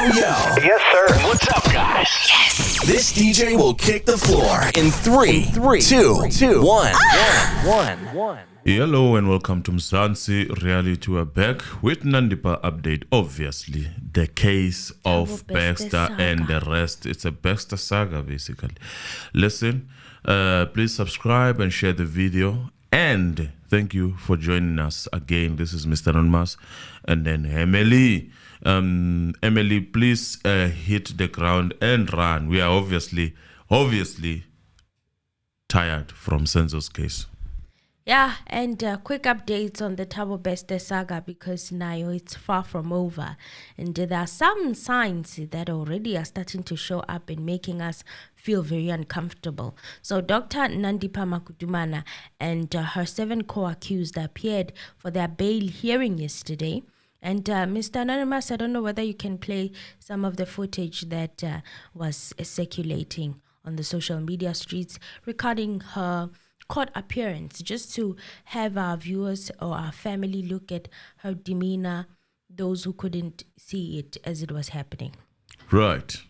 Yes, sir. What's up, guys? Yes. This DJ will kick the floor in three, two, one. Hello and welcome to Mzansi Reality. We're back with Nandipha update. Obviously, the case of Baxter and the rest. It's a Baxter saga, basically. Listen, please subscribe and share the video. And thank you for joining us again. This is Mr. Anonymous. And then Emily. Emily, please hit the ground and run. We are obviously tired from Senzo's case. Yeah, and quick updates on the Thabo Beste saga because now it's far from over. And there are some signs that already are starting to show up and making us feel very uncomfortable. So Dr. Nandipha Makudumana and her 7 co-accused appeared for their bail hearing yesterday. And Mr. Anonymous, I don't know whether you can play some of the footage that was circulating on the social media streets regarding her court appearance, just to have our viewers or our family look at her demeanor, those who couldn't see it as it was happening. Right.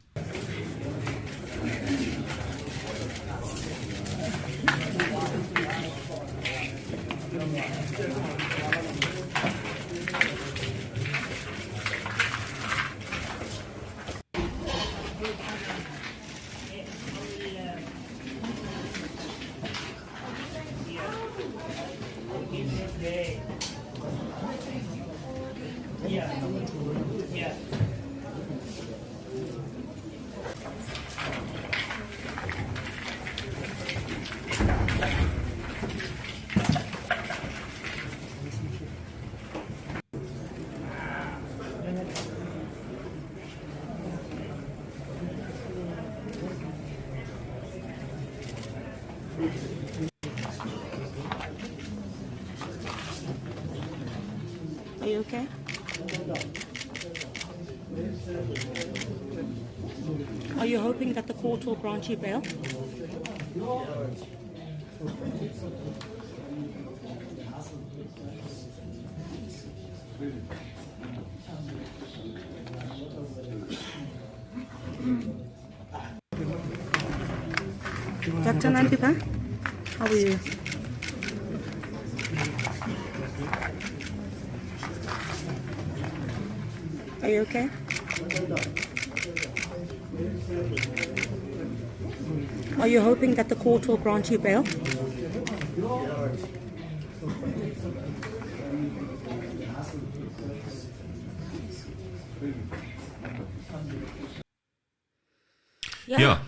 Are you okay? Are you hoping that the court will grant you bail? Dr. Nandipha, how are you? Are you okay? Are you hoping that the court will grant you bail? Yeah,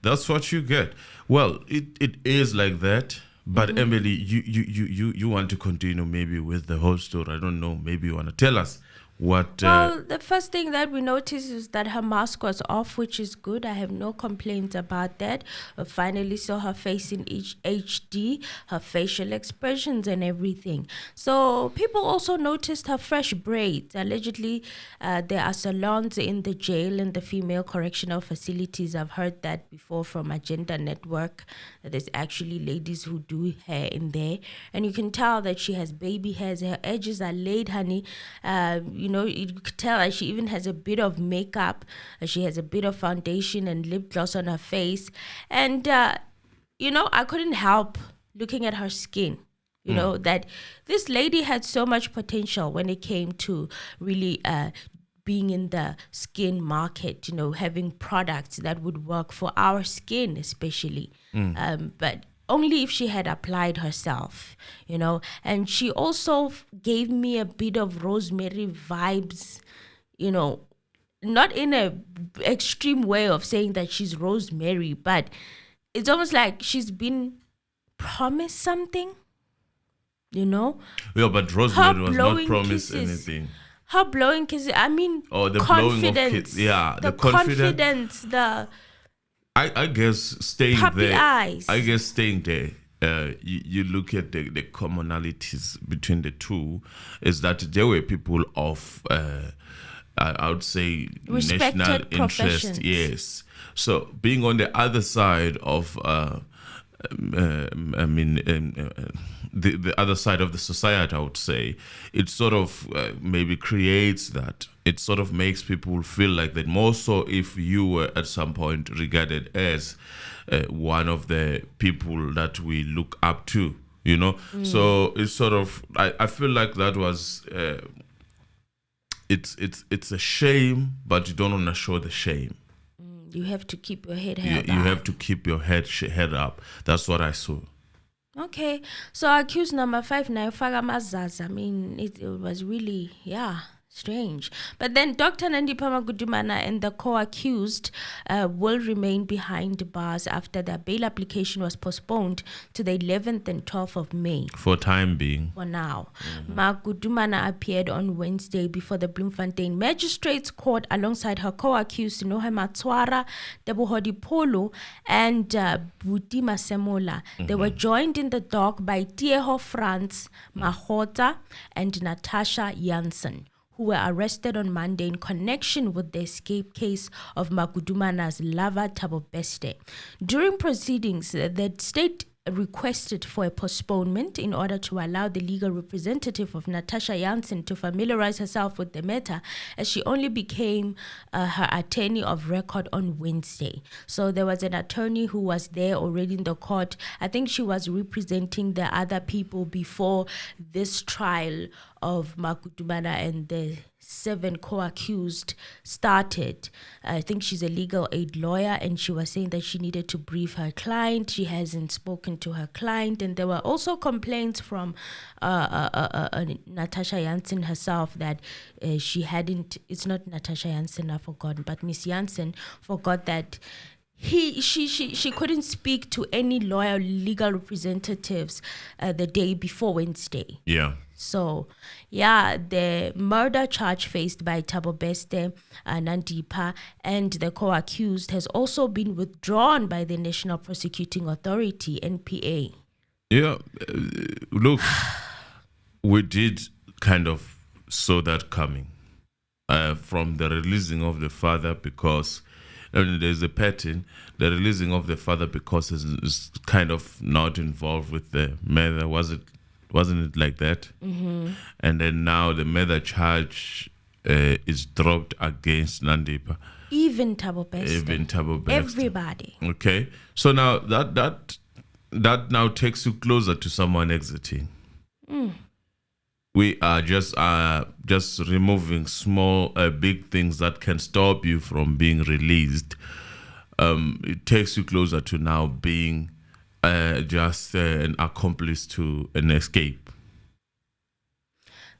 that's what you get. Well, it is like that. But Emily, you want to continue maybe with the whole story. I don't know. Maybe you want to tell us what. Well, the first thing that we noticed is that her mask was off, which is good. I have no complaints about that. I finally saw her face in HD, her facial expressions and everything. So people also noticed her fresh braids. Allegedly, there are salons in the jail and the female correctional facilities. I've heard that before from Agenda Network. That there's actually ladies who do hair in there. And you can tell that she has baby hairs. Her edges are laid, honey. You could tell that she even has a bit of makeup. She has a bit of foundation and lip gloss on her face. And, I couldn't help looking at her skin. You know, that this lady had so much potential when it came to really being in the skin market, having products that would work for our skin especially. But only if she had applied herself, and she also gave me a bit of Rosemary vibes, not in a extreme way of saying that she's Rosemary, but it's almost like she's been promised something, Yeah, but Rosemary was not promised kisses. anything. Her blowing kisses, I mean, The confidence. blowing of yeah, the confidence, I guess staying puppy there. eyes. I guess staying there. You look at the commonalities between the two. Is that there were people of I would say Respected national professions. interest. Yes. So being on the other side of the other side of the society, I would say, it sort of maybe creates that. It sort of makes people feel like that, more so if you were at some point regarded as one of the people that we look up to, you know. So it's sort of, I feel like that was it's a shame, but you don't want to show the shame. You have to keep your head You have to keep your head up. That's what I saw. Okay, so accused number 5 now, Fagamazaza. I mean, it was really, strange. But then Dr. Nandipha Magudumana and the co-accused will remain behind bars after their bail application was postponed to the 11th and 12th of May. For time being. For now. Magudumana appeared on Wednesday before the Bloemfontein Magistrates Court alongside her co-accused M0rder, Tebohodi Polo, and Buti Masemola. They were joined in the dock by Tieho Franz Mahota and Natasha Janssen, who were arrested on Monday in connection with the escape case of Magudumana's lover, Thabo. During proceedings, the state requested for a postponement in order to allow the legal representative of Natasha Janssen to familiarize herself with the matter, as she only became her attorney of record on Wednesday. So there was an attorney who was there already in the court. I think she was representing the other people before this trial of Magudumana and the 7 co-accused started. I think she's a legal aid lawyer, and she was saying that she needed to brief her client. She hasn't spoken to her client, and there were also complaints from Natasha Janssen herself that she hadn't. It's not Natasha Janssen, I've forgotten, but Miss Janssen forgot that she couldn't speak to any lawyer, legal representatives the day before Wednesday. Yeah. So, the murder charge faced by Thabo, Nandipha, and the co-accused has also been withdrawn by the National Prosecuting Authority, NPA. Yeah, look, we did kind of saw that coming from the releasing of the father, because there's a pattern. The releasing of the father because is kind of not involved with the mother. Wasn't it like that? And then now the murder charge is dropped against Nandipha. Even Thabo. Everybody. Okay. So now that now takes you closer to someone exiting. We are just removing small, big things that can stop you from being released. It takes you closer to now being just an accomplice to an escape.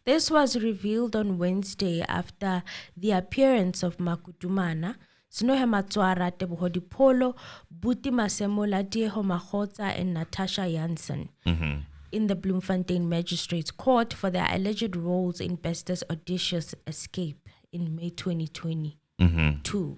This was revealed on Wednesday after the appearance of Magudumana, M0rder, Tebohodi Polo, Buti Masemola, Tieho Mahota, and Natasha Janssen in the Bloemfontein Magistrates Court for their alleged roles in Bester's audacious escape in May 2022.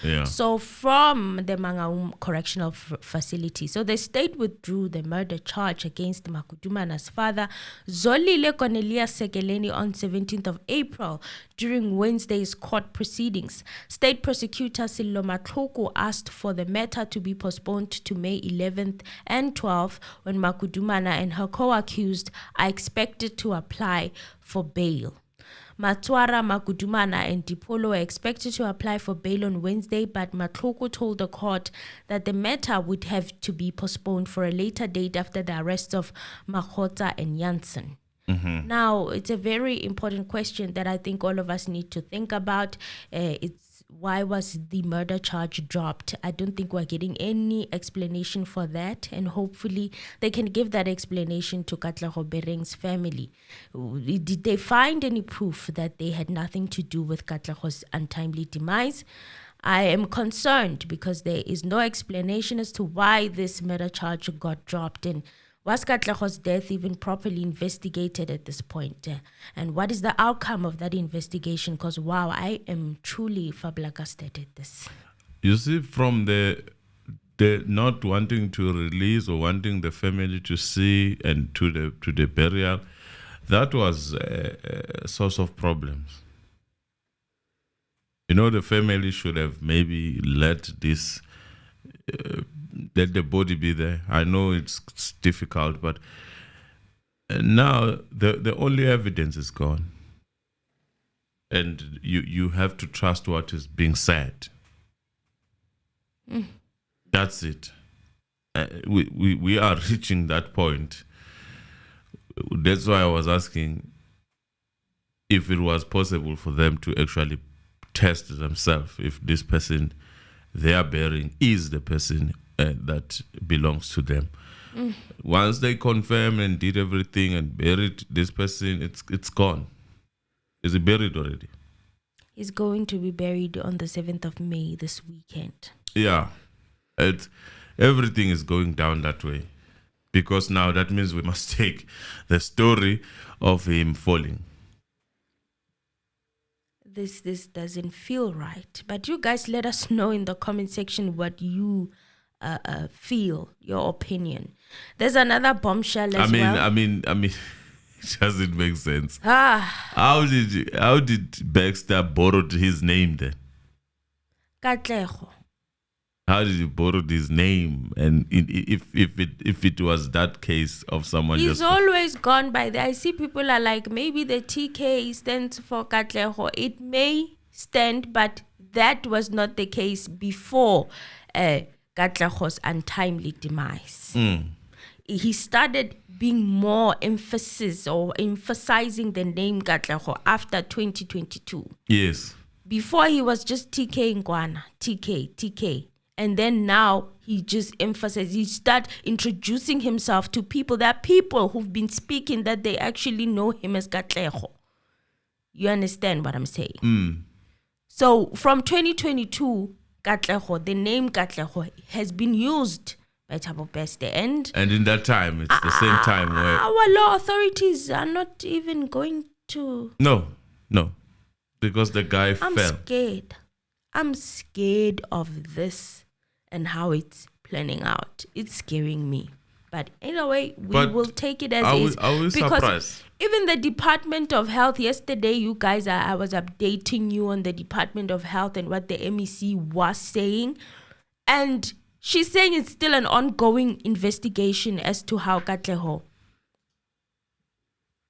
Yeah. So from the Mangaung Correctional Facility, so the state withdrew the murder charge against Magudumana's father, Zolile Cornelius Sekeleni, on 17th of April during Wednesday's court proceedings. State prosecutor Sello Matlhoko asked for the matter to be postponed to May 11th and 12th, when Magudumana and her co-accused are expected to apply for bail. M0rder, Magudumana, and Dipolo were expected to apply for bail on Wednesday, but Matlhoko told the court that the matter would have to be postponed for a later date after the arrests of Mahota and Janssen. Now, it's a very important question that I think all of us need to think about. It's why was the murder charge dropped? I don't think we're getting any explanation for that, and hopefully they can give that explanation to Katlego Bereng's family. Did they find any proof that they had nothing to do with Katlego's untimely demise? I am concerned because there is no explanation as to why this murder charge got dropped, and was Katlego's death even properly investigated at this point? And what is the outcome of that investigation? Because, wow, I am truly flabbergasted at this. You see, from the not wanting to release or wanting the family to see and to the burial, that was a source of problems. You know, the family should have maybe let the body be there. I know it's difficult, but And now the only evidence is gone. And you have to trust what is being said. That's it. We are reaching that point. That's why I was asking if it was possible for them to actually test themselves if this person they are bearing is the person that belongs to them. Once they confirm and did everything and buried this person, it's gone. Is it buried already? He's going to be buried on the 7th of May this weekend. Yeah. Everything is going down that way. Because now that means we must take the story of him falling. This doesn't feel right. But you guys let us know in the comment section what you feel, your opinion. There's another bombshell as well. I mean, it doesn't make sense. Ah, How did Baxter borrow his name then? Katlego. How did he borrow his name? And if it was that case of someone He's just always gone by there. I see people are like, maybe the TK stands for Katlego. It may stand, but that was not the case before Katlego's untimely demise. He started being more emphasis or emphasizing the name Katlego after 2022. Yes. Before he was just TK Ngwana, TK. And then now he just emphasizes, he start introducing himself to people. There are people who've been speaking that they actually know him as Katlego. You understand what I'm saying? So from 2022, Katlego, the name Katlego has been used by Thabo Bester. And in that time, it's the same time where our law authorities are not even going to... No. Because the guy I'm fell. scared. I'm scared of this and how it's planning out. It's scaring me. But in a way, we will take it as is. Are we because surprised? even the Department of Health, yesterday, you guys, I was updating you on the Department of Health and what the MEC was saying. And she's saying it's still an ongoing investigation as to how Katlego.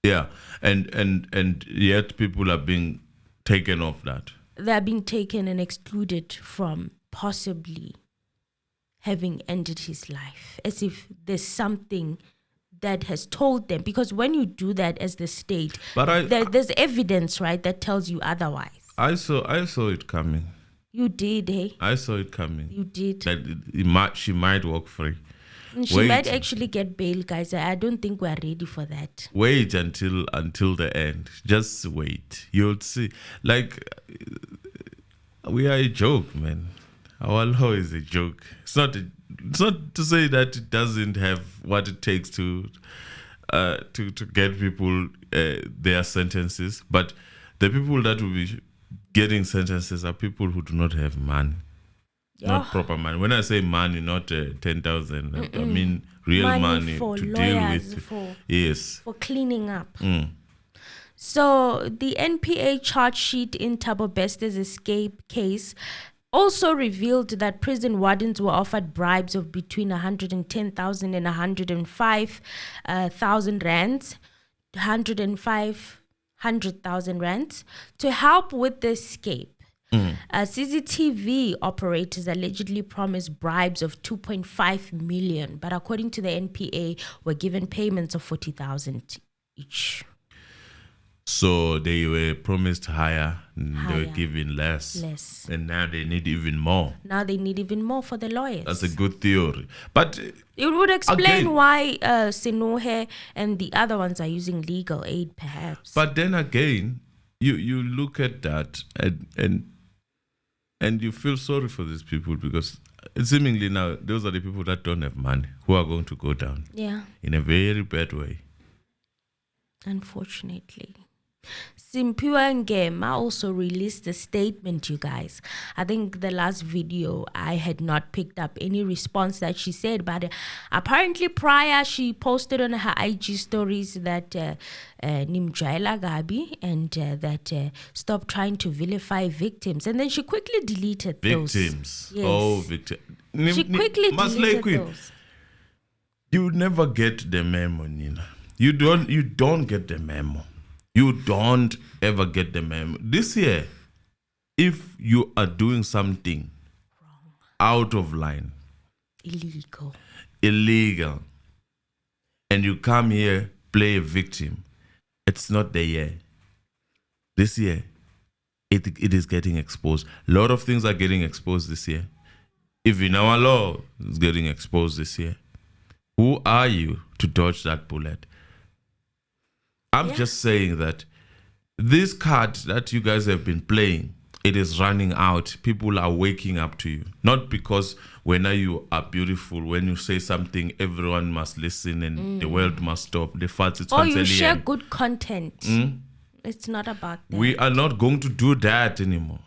Yeah. And yet people are being taken off that. They're being taken and excluded from possibly having ended his life, as if there's something that has told them. Because when you do that as the state, But there's evidence, right, that tells you otherwise. I saw it coming. You did, hey? I saw it coming. You did. That she might walk free. And she might actually get bail, guys. I don't think we're ready for that. Wait until the end. Just wait. You'll see. Like, we are a joke, man. Our law is a joke. It's not to say that it doesn't have what it takes to get people their sentences, but the people that will be getting sentences are people who do not have money. Not proper money. When I say money, not 10,000. I mean real money for to lawyers, deal with. Yes. For cleaning up. So the NPA charge sheet in Thabo Bester's escape case also revealed that prison wardens were offered bribes of between 110,000 and 105,000 rands, 100,000 rands, to help with the escape. CCTV operators allegedly promised bribes of 2.5 million, but according to the NPA, were given payments of 40,000 each. So they were promised higher, and they were given less. And now they need even more. Now they need even more for the lawyers. That's a good theory. But it would explain why Senohe and the other ones are using legal aid, perhaps. But then again, you look at that and you feel sorry for these people, because seemingly now those are the people that don't have money who are going to go down. Yeah. In a very bad way. Unfortunately. Simphiwe Ngema also released a statement, you guys. I think the last video I had not picked up any response that she said, but apparently prior she posted on her IG stories that Nimjaila Gabi and that stop trying to vilify victims, and then she quickly deleted those. Victims. Yes. Oh, victims. She quickly deleted those. You never get the memo, Nina. You don't get the memo. You don't ever get the memo. This year, if you are doing something out of line, illegal, and you come here, play a victim, it's not the year. This year, it is getting exposed. A lot of things are getting exposed this year. Even our law is getting exposed this year. Who are you to dodge that bullet? I'm just saying that this card that you guys have been playing, it is running out. People are waking up to you. Not because when you are beautiful, when you say something, everyone must listen and the world must stop. The fact it's or you share good content. It's not about that. We are not going to do that anymore.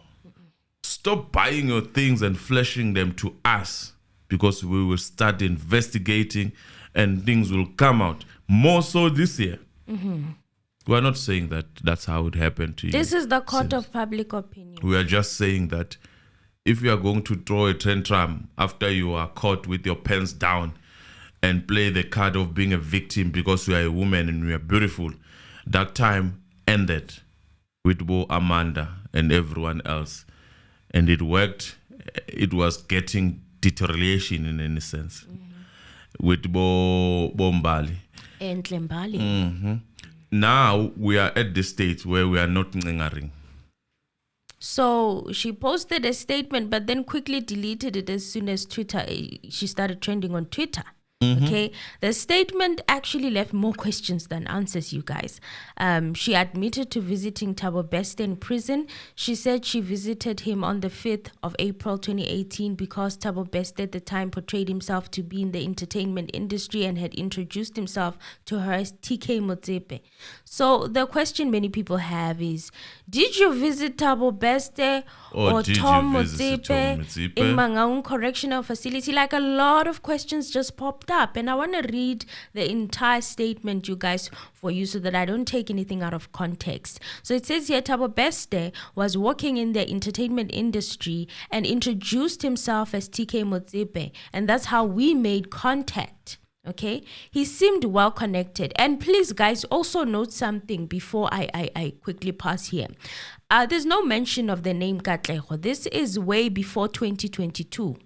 Stop buying your things and flashing them to us, because we will start investigating and things will come out. More so this year. We are not saying that that's how it happened to you. This is the court of public opinion. We are just saying that if you are going to throw a tantrum after you are caught with your pants down and play the card of being a victim because you are a woman and you are beautiful, that time ended with Bo Amanda and everyone else. And it worked. It was getting deterioration in any sense. With Bo Mbali. And Mbali. Now we are at the stage where we are not ngengering. So she posted a statement, but then quickly deleted it as soon as she started trending on Twitter. Okay, the statement actually left more questions than answers, you guys. She admitted to visiting Thabo Bester in prison. She said she visited him on the 5th of April 2018 because Thabo Bester at the time portrayed himself to be in the entertainment industry and had introduced himself to her as TK Motsepe. So the question many people have is, did you visit Thabo Bester or Tom Motsepe in Mangaung Correctional Facility? Like, a lot of questions just popped up, and I want to read the entire statement, you guys, for you so that I don't take anything out of context. So it says here, Thabo Bester was working in the entertainment industry and introduced himself as TK Motsepe, and that's how we made contact. Okay, he seemed well connected. And please, guys, also note something before I quickly pass here. There's no mention of the name Katlego. This is way before 2022.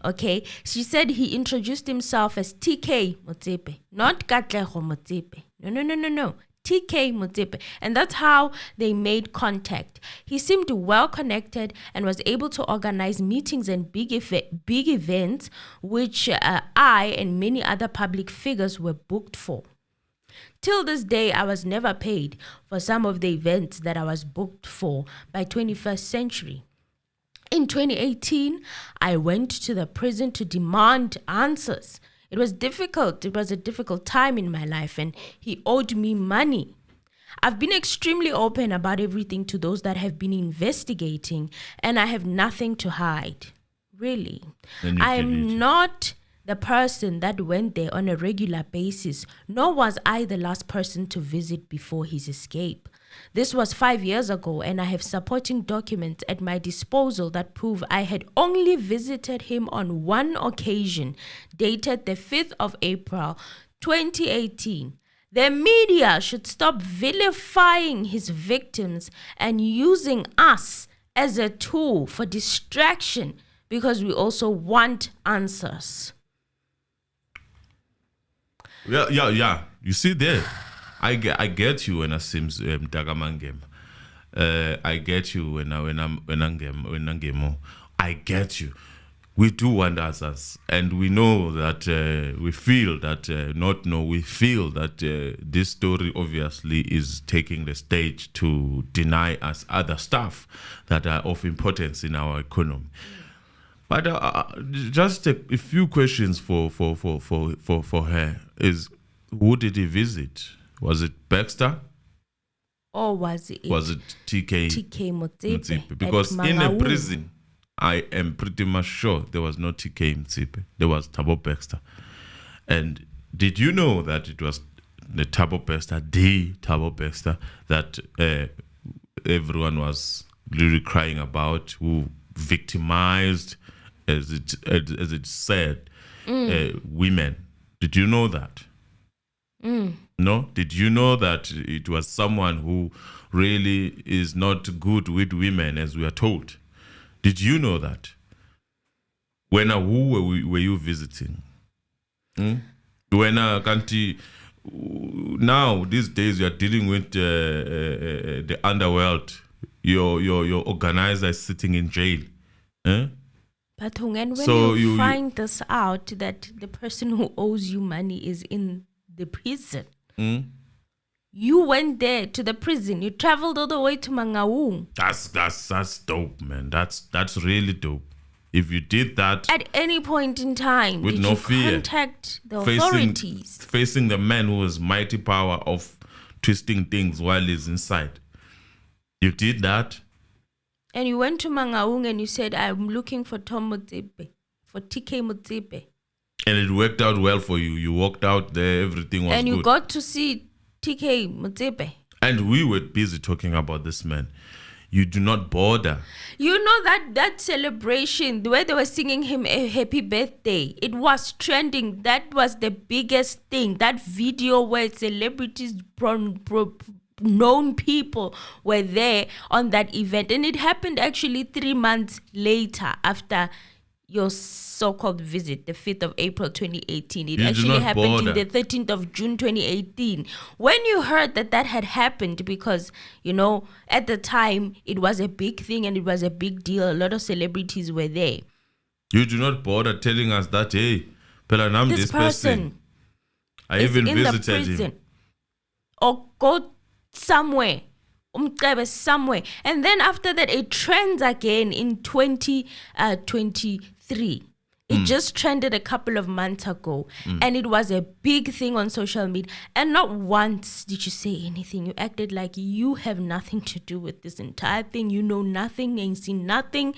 Okay, she said he introduced himself as TK Motsepe, not Katlego Motsepe. No. TK Motsepe. And that's how they made contact. He seemed well connected and was able to organize meetings and big events, which I and many other public figures were booked for. Till this day, I was never paid for some of the events that I was booked for by 21st Century. In 2018, I went to the prison to demand answers. It was difficult. It was a difficult time in my life, and he owed me money. I've been extremely open about everything to those that have been investigating, and I have nothing to hide. Really. I'm not the person that went there on a regular basis, nor was I the last person to visit before his escape. This was 5 years ago, and I have supporting documents at my disposal that prove I had only visited him on one occasion, dated the 5th of April, 2018. The media should stop vilifying his victims and using us as a tool for distraction, because we also want answers. Yeah. You see there, I get you when I seems Ngema. I get you when I'm Ngema. I get you. We do want answers, and we know that we feel that we feel that this story obviously is taking the stage to deny us other stuff that are of importance in our economy. But just a few questions for her is, who did he visit? Was it Baxter? Or was it TK Motsepe? Because in a prison, I am pretty much sure there was no TK Motsepe. There was Thabo Bester. And did you know that it was the Thabo Bester that everyone was really crying about, who victimized, as it said, women? Did you know that? No? Did you know that it was someone who really is not good with women, as we are told? Did you know that? Who were you visiting? Now these days you are dealing with the underworld. Your organizer is sitting in jail. But when So you you- find this out that the person who owes you money is in the prison, you went there to the prison. You traveled all the way to Mangaung. That's dope, man. That's really dope. If you did that At any point in time, with did no you fear, contact the authorities? facing the man who has mighty power of twisting things while he's inside. You did that? And you went to Mangaung and you said, I'm looking for Tom Motsepe, for TK Motsepe. And it worked out well for you. You walked out there, everything was And you good. got to see TK Motsepe. And we were busy talking about this man. You do not bother. You know that celebration, the way they were singing him a happy birthday, it was trending. That was the biggest thing. That video where celebrities, known people were there on that event. And it happened actually 3 months later after your so-called visit, the 5th of April 2018. It You do actually not happened bother. in the 13th of June 2018. When you heard that had happened, because, you know, at the time, it was a big thing and it was a big deal. A lot of celebrities were there. You do not bother telling us that, hey, Pelanam, This person I is even in the visited prison. him. Or go somewhere. Somewhere. And then after that, it trends again in 2023. It just trended a couple of months ago. And it was a big thing on social media. And not once did you say anything. You acted like you have nothing to do with this entire thing. You know nothing and seen nothing.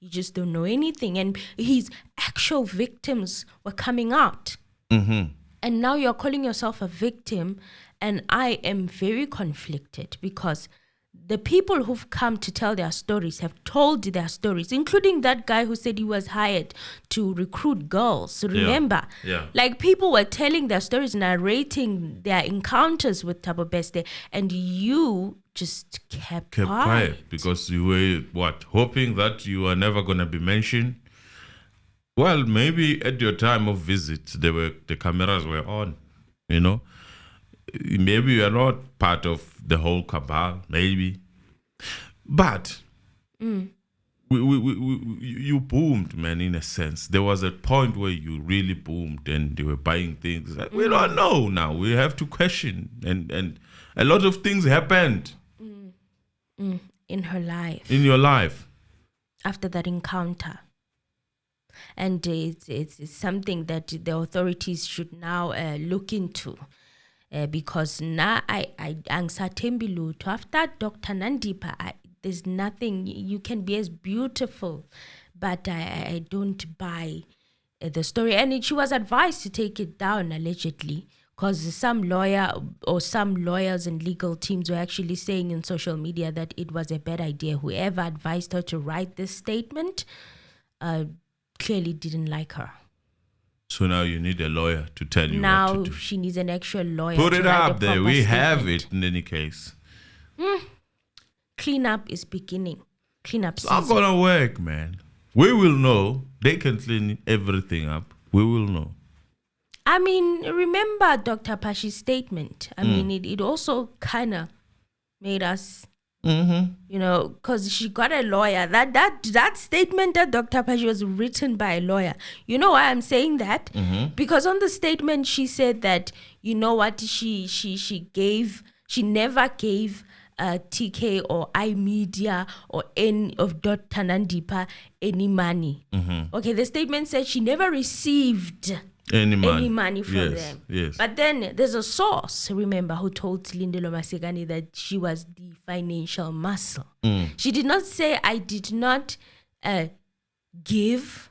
You just don't know anything. And his actual victims were coming out. And now you're calling yourself a victim. And I am very conflicted because the people who've come to tell their stories have told their stories, including that guy who said he was hired to recruit girls. Remember? Yeah. Like, people were telling their stories, narrating their encounters with Thabo Beste, and you just kept Quiet because you were hoping that you are never going to be mentioned. Well, maybe at your time of visit, the cameras were on, you know. Maybe you are not part of the whole cabal, maybe. But you boomed, man, in a sense. There was a point where you really boomed and they were buying things. Like, we don't know now. We have to question. And a lot of things happened. in her life. In your life. After that encounter. And it's something that the authorities should now look into. Because now angisathembi lutho. After Dr. Nandipha, there's nothing. You can be as beautiful, but I don't buy the story. And she was advised to take it down, allegedly, because some lawyer or some lawyers and legal teams were actually saying in social media that it was a bad idea. Whoever advised her to write this statement clearly didn't like her. So now you need a lawyer to tell you Now what to do. she needs an actual lawyer. Put to it write a up there. proper We have statement. it in any case. Cleanup is beginning. Cleanup It's not season. gonna work, man. We will know. They can clean everything up. We will know. I mean, remember Dr. Pashi's statement. I mean, it also kind of made us, you know, because she got a lawyer. That statement that Dr. Pashi was written by a lawyer. You know why I'm saying that? Because on the statement she said that, you know what, she never gave TK or iMedia or any of Dr. Nandipha any money. Okay, the statement said she never received Any any money from yes, them. Yes. But then there's a source, remember, who told Lindelo Masekane that she was the financial muscle. She did not say, I did not give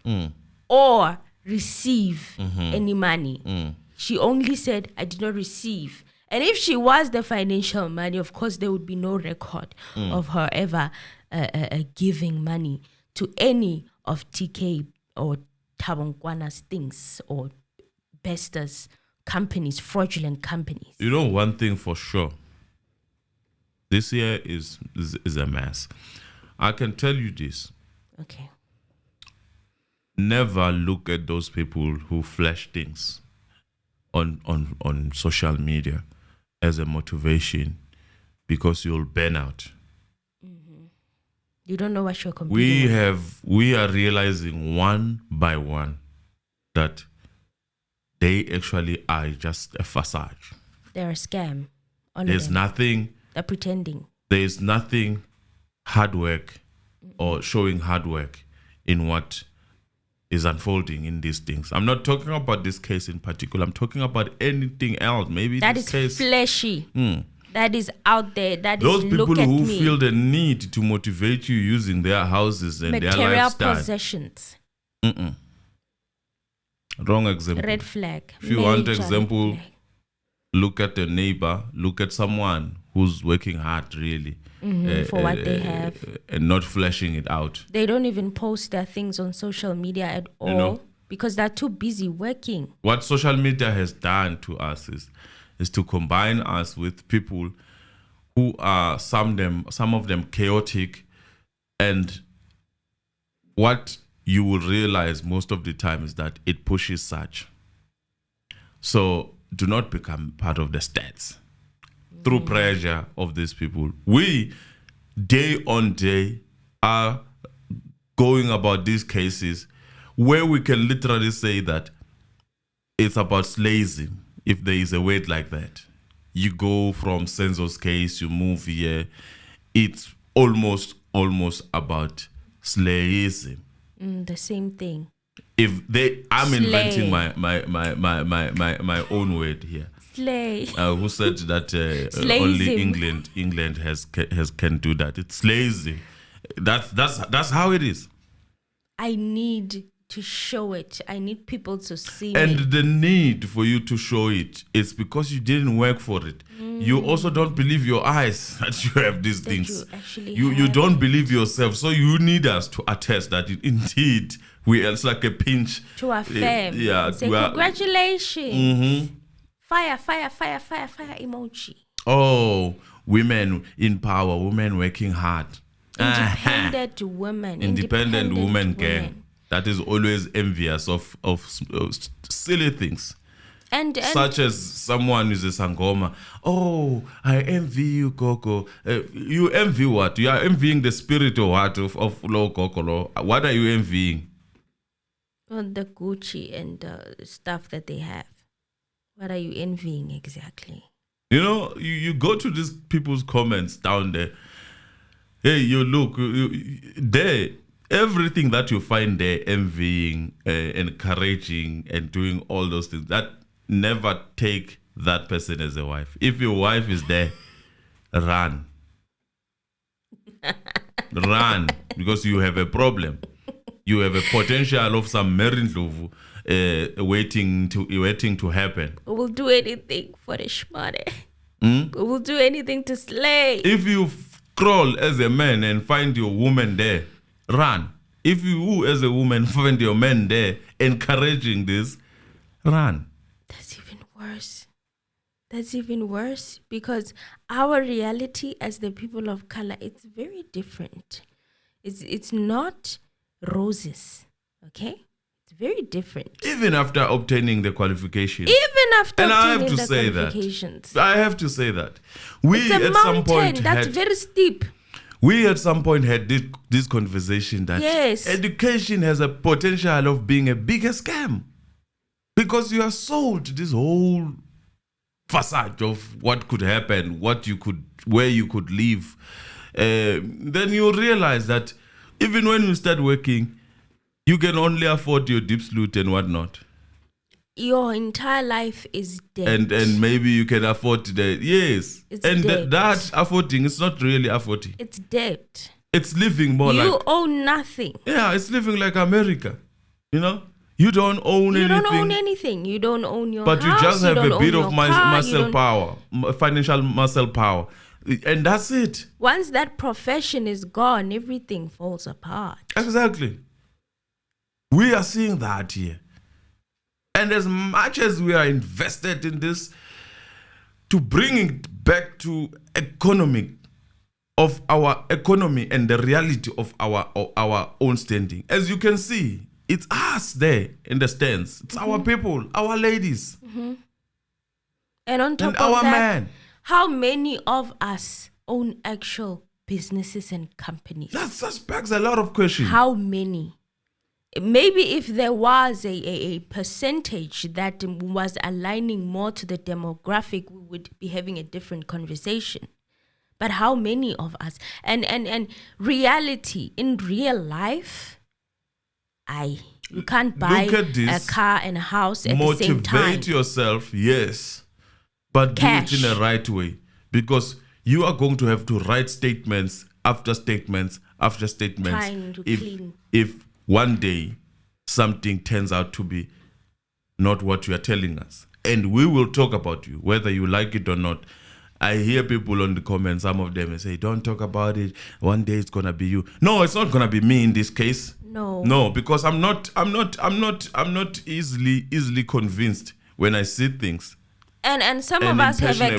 or receive any money. She only said, I did not receive. And if she was the financial money, of course, there would be no record of her ever giving money to any of TK or Thabo Nkwana's things or Besta's companies, fraudulent companies. You know one thing for sure. This year is a mess. I can tell you this. Okay. Never look at those people who flash things on social media as a motivation, because you'll burn out. You don't know what you're competing with. We are realizing one by one that they actually are just a facade. They're a scam. All There's of them. nothing. They're pretending. There's nothing hard work or showing hard work in what is unfolding in these things. I'm not talking about this case in particular. I'm talking about anything else. Maybe That this is case. fleshy. That is out there. That Those is people look at who me. feel the need to motivate you using their houses and their Material lifestyle. possessions. Wrong example. Red flag. If you want Major example, red flag. look at a neighbor, look at someone who's working hard really. For what they have. And not flashing it out. They don't even post their things on social media at all know. because they're too busy working. What social media has done to us is to combine us with people who are some of them chaotic, and what you will realize most of the time is that it pushes such. So do not become part of the stats through pressure of these people. We, day on day, are going about these cases where we can literally say that it's about Slayism, if there is a word like that. You go from Senzo's case, you move here. It's almost about Slayism. The same thing. I'm Slay. inventing my own word here. Slay. Who said that only England can do that? It's lazy. That's how it is. I need to show it. I need people to see And me. the need for you to show it is because you didn't work for it. You also don't believe your eyes that you have these things. You actually You have don't it. believe yourself. So you need us to attest that indeed it's like a pinch. To affirm. Yeah. Say, we are- congratulations. Fire emoji. Oh, women in power, women working hard. Independent women. Independent woman gang. That is always envious of silly things. And Such as someone who's a Sangoma. Oh, I envy you, Coco. You envy what? You are envying the spirit or what of Lo Coco. What are you envying? the Gucci and the stuff that they have. What are you envying exactly? You know, you go to these people's comments down there. Hey, you look, there, everything that you find there, envying, encouraging, and doing all those things, that never take that person as a wife. If your wife is there, run. Run, because you have a problem. You have a potential of some merindlovu waiting to happen. We will do anything for the M0rder. We will do anything to slay. If you crawl as a man and find your woman there, run. If you as a woman find your man there encouraging this, run. That's even worse. That's even worse because our reality as the people of color, it's very different. It's not roses, okay? It's very different. Even after obtaining the qualification. Even after And I have obtaining to the say that. qualifications. I have to say that. We It's a at some mountain point that's had, very steep. we at some point had this conversation that Yes. education has a potential of being a bigger scam. Because you are sold this whole facade of what could happen, where you could live. Then you realize that even when you start working, you can only afford your deep salute and whatnot. Your entire life is dead. And maybe you can afford that. Yes. It's and debt. that affording is not really affording. It's debt. It's living more You like, own nothing. yeah, it's living like America. You know? You don't own You anything. don't own anything. You don't own your But house. you just have don't a own bit your of car, you muscle don't- power, financial muscle power. And that's it. Once that profession is gone, everything falls apart. Exactly. We are seeing that here. And as much as we are invested in this, to bring it back to our economy and the reality of our own standing. As you can see, it's us there in the stands. It's our people, our ladies. And on top And of our that, man. how many of us own actual businesses and companies? That begs a lot of questions. How many? Maybe if there was a percentage that was aligning more to the demographic, we would be having a different conversation. But how many of us? And reality, in real life, you can't buy a car and a house at the same time. Motivate yourself, yes, but Cash. do it in the right way, because you are going to have to write statements after statements after statements. Trying to clean. If one day something turns out to be not what you are telling us, and we will talk about you, whether you like it or not. I hear people on the comments, some of them say, don't talk about it. One day it's gonna be you. No, it's not gonna be me in this case. No, because I'm not easily convinced when I see things. And some And of us have impressionable.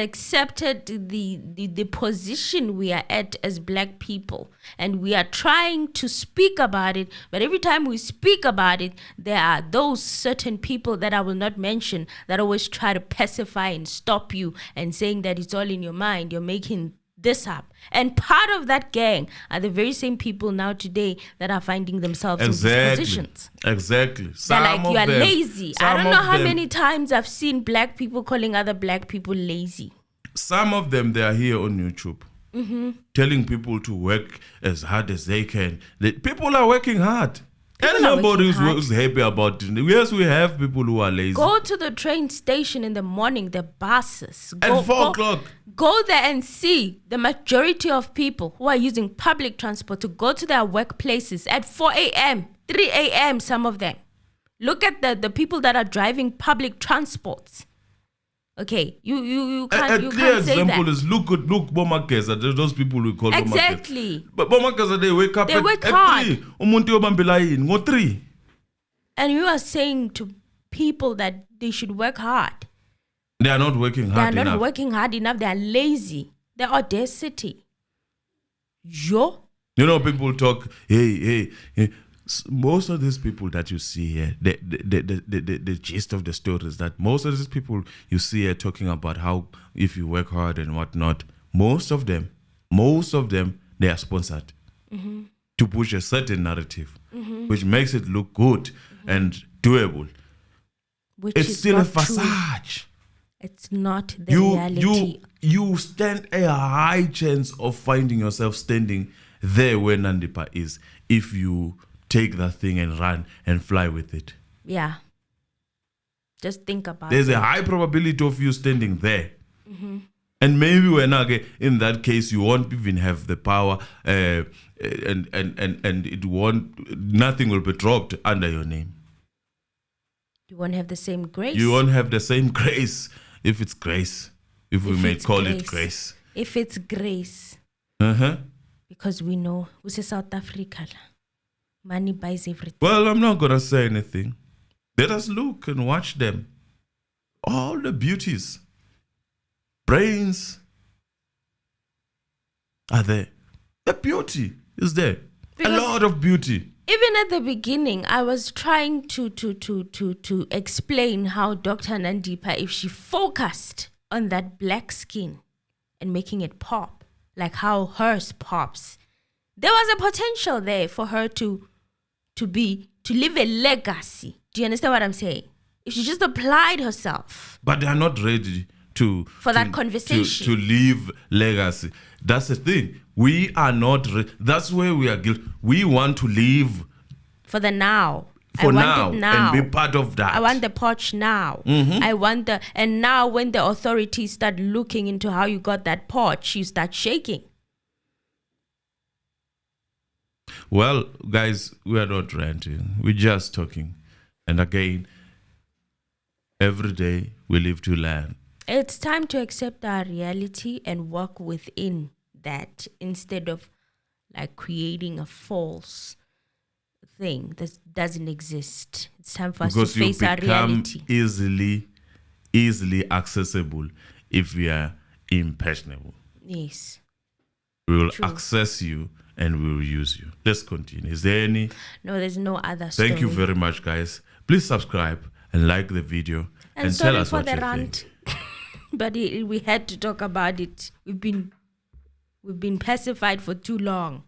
accepted the position we are at as black people, and we are trying to speak about it. But every time we speak about it, there are those certain people that I will not mention that always try to pacify and stop you and saying that it's all in your mind. You're making this up. And part of that gang are the very same people now today that are finding themselves in these positions. Exactly. They're Some like, you are of them- lazy. I some don't know of how them- many times I've seen black people calling other black people lazy. Some of them, they are here on YouTube, telling people to work as hard as they can. People are working hard. And People are nobody working hard. is happy about it. Yes, we have people who are lazy. Go to the train station in the morning, the buses. At 4 o'clock. Go there and see the majority of people who are using public transport to go to their workplaces at 4 a.m., 3 a.m., some of them. Look at the people that are driving public transports. Okay, you can't, A you clear can't say example that. is look Bomakeza. Those people we call Bomakeza. Exactly. But Bomakeza, they wake up They at, work at hard. 3. Umuntu yobambela yini ngo 3. And you are saying to people that they should work hard. They are not working They are hard not enough. working hard enough. They are lazy. The audacity. Yo. You know, people talk, hey. Most of these people that you see here, the gist of the story is that most of these people you see here talking about how if you work hard and whatnot, most of them, they are sponsored to push a certain narrative, which makes it look good and doable. Which It's is still a not true. facade. It's not the reality. You stand a high chance of finding yourself standing there where Nandipha is if you take that thing and run and fly with it. Yeah. Just think about There's it. a high probability of you standing there. And maybe when in that case you won't even have the power and nothing will be dropped under your name. You won't have the same grace. You won't have the same grace if it's grace. If we may it's call it grace. If it's grace. Because we know who's a South Africa. Money buys everything. Well, I'm not gonna say anything. Let us look and watch them. All the beauties. Brains are there. The beauty is there. Because a lot of beauty. Even at the beginning, I was trying to explain how Dr. Nandipha, if she focused on that black skin and making it pop, like how hers pops, there was a potential there for her to leave a legacy. Do you understand what I'm saying? If she just applied herself. But they are not ready for that conversation. To leave legacy. That's the thing. We are not. That's where we are guilty. We want to leave for the now. For I want now, it now, and be part of that. I want the porch now. I want and now when the authorities start looking into how you got that porch, you start shaking. Well, guys, we are not ranting. We're just talking. And again, every day we live to learn. It's time to accept our reality and work within that instead of like creating a false thing. This doesn't exist. It's time for us Because to you face our become reality. easily accessible if we are impressionable. Yes. We will True. access you and we will use you. Let's continue. Is there any? No, there's no other story. Thank you very much, guys. Please subscribe and like the video and tell sorry us for what the you rant. think. But we had to talk about it. We've been pacified for too long.